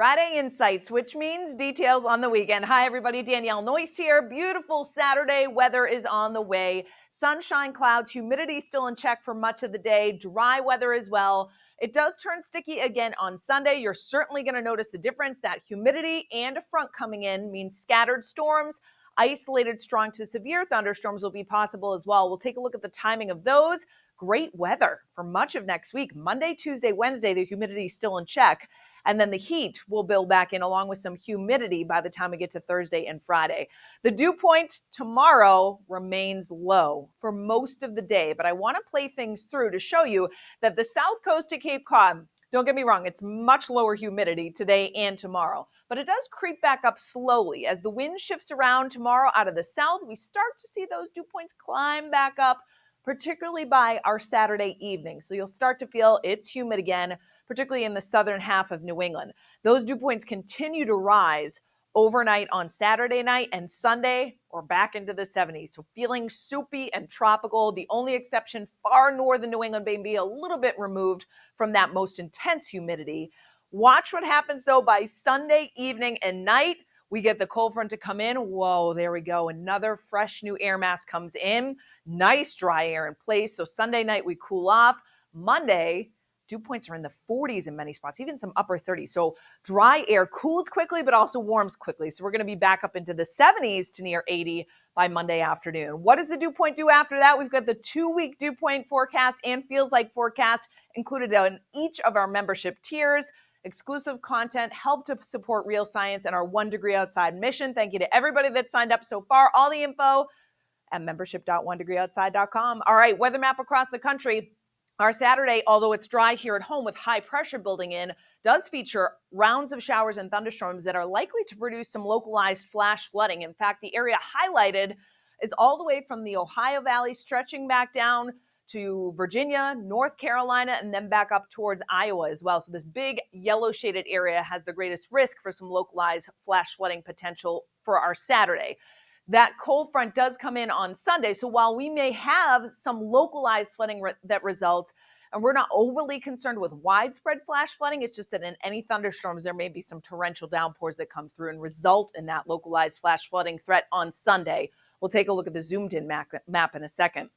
Friday Insights, which means details on the weekend. Hi, everybody. Danielle Noyes here. Beautiful Saturday. Weather is on the way. Sunshine, clouds, humidity still in check for much of the day. Dry weather as well. It does turn sticky again on Sunday. You're certainly going to notice the difference. That humidity and a front coming in means scattered storms. Isolated strong to severe thunderstorms will be possible as well. We'll take a look at the timing of those. Great weather for much of next week. Monday, Tuesday, Wednesday, the humidity is still in check. And then the heat will build back in along with some humidity by the time we get to Thursday and Friday. The dew point tomorrow remains low for most of the day, but I want to play things through to show you that the south coast to Cape Cod, don't get me wrong, it's much lower humidity today and tomorrow, but it does creep back up slowly. As the wind shifts around tomorrow out of the south, we start to see those dew points climb back up, particularly by our Saturday evening. So you'll start to feel it's humid again, particularly in the southern half of New England. Those dew points continue to rise overnight on Saturday night, and Sunday we're back into the 70s. So feeling soupy and tropical. The only exception, far northern New England may be a little bit removed from that most intense humidity. Watch what happens though by Sunday evening and night. We get the cold front to come in. Whoa, there we go. Another fresh new air mass comes in. Nice dry air in place. So Sunday night we cool off. Monday, dew points are in the 40s in many spots, even some upper 30s. So dry air cools quickly, but also warms quickly. So we're going to be back up into the 70s to near 80 by Monday afternoon. What does the dew point do after that? We've got the 2-week dew point forecast and feels like forecast included in each of our membership tiers. Exclusive content, help to support real science and our 1 degree outside mission. Thank you to everybody that signed up so far. All the info at membership.onedegreeoutside.com. All right, weather map across the country. Our Saturday, although it's dry here at home with high pressure building in, does feature rounds of showers and thunderstorms that are likely to produce some localized flash flooding. In fact, the area highlighted is all the way from the Ohio Valley, stretching back down to Virginia, North Carolina, and then back up towards Iowa as well. So this big yellow shaded area has the greatest risk for some localized flash flooding potential for our Saturday. That cold front does come in on Sunday. So while we may have some localized flooding that results, and we're not overly concerned with widespread flash flooding, it's just that in any thunderstorms, there may be some torrential downpours that come through and result in that localized flash flooding threat on Sunday. We'll take a look at the zoomed in map in a second.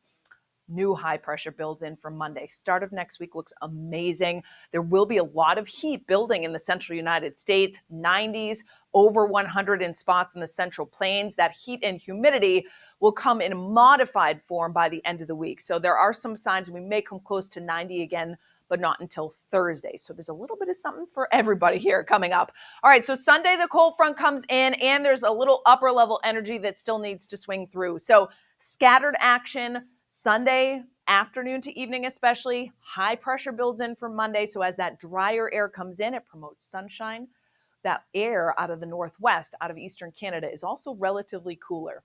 New high pressure builds in for Monday. Start of next week looks amazing. There will be a lot of heat building in the central United States, 90s, over 100 in spots in the central plains. That heat and humidity will come in modified form by the end of the week. So there are some signs we may come close to 90 again, but not until Thursday. So there's a little bit of something for everybody here coming up. All right, so Sunday the cold front comes in and there's a little upper level energy that still needs to swing through. So scattered action Sunday afternoon to evening especially. High pressure builds in for Monday. So as that drier air comes in, it promotes sunshine. That air out of the northwest, out of eastern Canada, is also relatively cooler.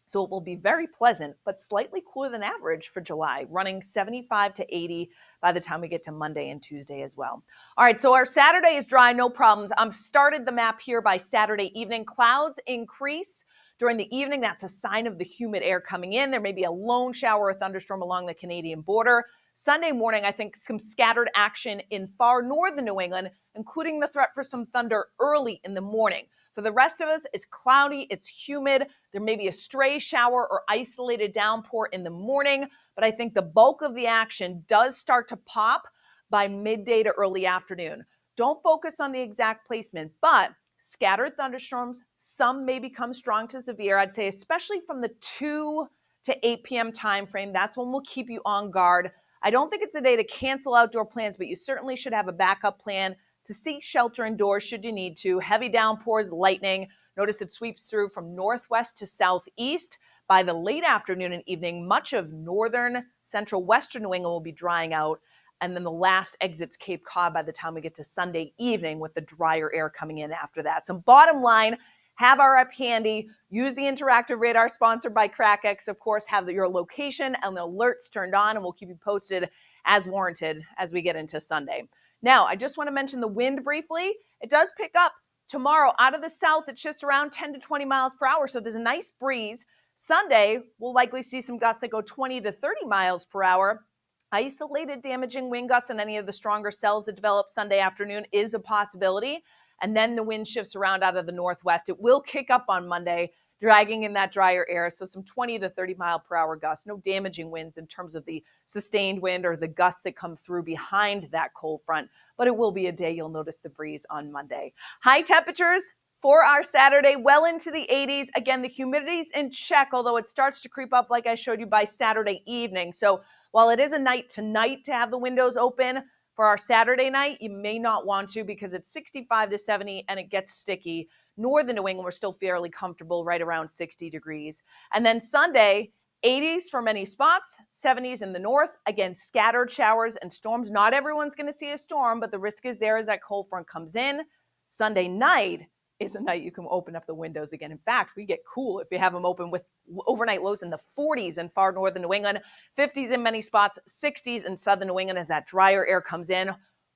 So it will be very pleasant, but slightly cooler than average for July, running 75 to 80 by the time we get to Monday and Tuesday as well. All right, so our Saturday is dry, no problems. I've started the map here by Saturday evening. Clouds increase during the evening. That's a sign of the humid air coming in. There may be a lone shower or thunderstorm along the Canadian border. Sunday morning, I think some scattered action in far northern New England, including the threat for some thunder early in the morning. For the rest of us, it's cloudy, it's humid. There may be a stray shower or isolated downpour in the morning, but I think the bulk of the action does start to pop by midday to early afternoon. Don't focus on the exact placement, but scattered thunderstorms, some may become strong to severe. I'd say especially from the 2 to 8 p.m. time frame, that's when we'll keep you on guard. I don't think it's a day to cancel outdoor plans, but you certainly should have a backup plan to seek shelter indoors should you need to. Heavy downpours, lightning. Notice it sweeps through from northwest to southeast. By the late afternoon and evening, much of northern, central, western New England will be drying out. And then the last exits Cape Cod by the time we get to Sunday evening with the drier air coming in after that. So bottom line, have our app handy. Use the interactive radar sponsored by CrackX. Of course, have your location and the alerts turned on, and we'll keep you posted as warranted as we get into Sunday. Now, I just want to mention the wind briefly. It does pick up tomorrow out of the south. It shifts around 10 to 20 miles per hour, so there's a nice breeze. Sunday, we'll likely see some gusts that go 20 to 30 miles per hour. Isolated damaging wind gusts and any of the stronger cells that develop Sunday afternoon is a possibility. and then the wind shifts around out of the northwest. It will kick up on Monday, dragging in that drier air. So some 20 to 30 mile per hour gusts, no damaging winds in terms of the sustained wind or the gusts that come through behind that cold front. But it will be a day you'll notice the breeze on Monday. High temperatures for our Saturday, well into the 80s. Again, the humidity's in check, although it starts to creep up like I showed you by Saturday evening. So while it is a night tonight to have the windows open, for our Saturday night, you may not want to because it's 65 to 70 and it gets sticky. Northern New England, we're still fairly comfortable, right around 60 degrees. And then Sunday, 80s for many spots, 70s in the north. Again, scattered showers and storms. Not everyone's going to see a storm, but the risk is there as that cold front comes in. Sunday night is a night you can open up the windows again. In fact, we get cool if you have them open with overnight lows in the 40s in far northern New England, 50s in many spots, 60s in southern New England as that drier air comes in.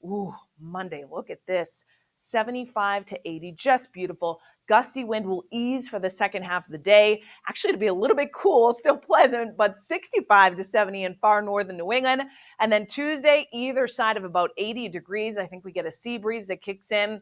Ooh, Monday, look at this. 75 to 80, just beautiful. Gusty wind will ease for the second half of the day. Actually, it'll be a little bit cool, still pleasant, but 65 to 70 in far northern New England. And then Tuesday, either side of about 80 degrees. I think we get a sea breeze that kicks in.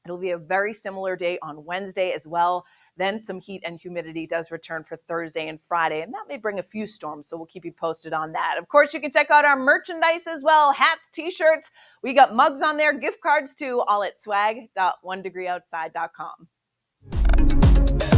It'll be a very similar day on Wednesday as well. Then some heat and humidity does return for Thursday and Friday, and that may bring a few storms, so we'll keep you posted on that. Of course, you can check out our merchandise as well, hats, t-shirts. We got mugs on there, gift cards too, all at swag.onedegreeoutside.com.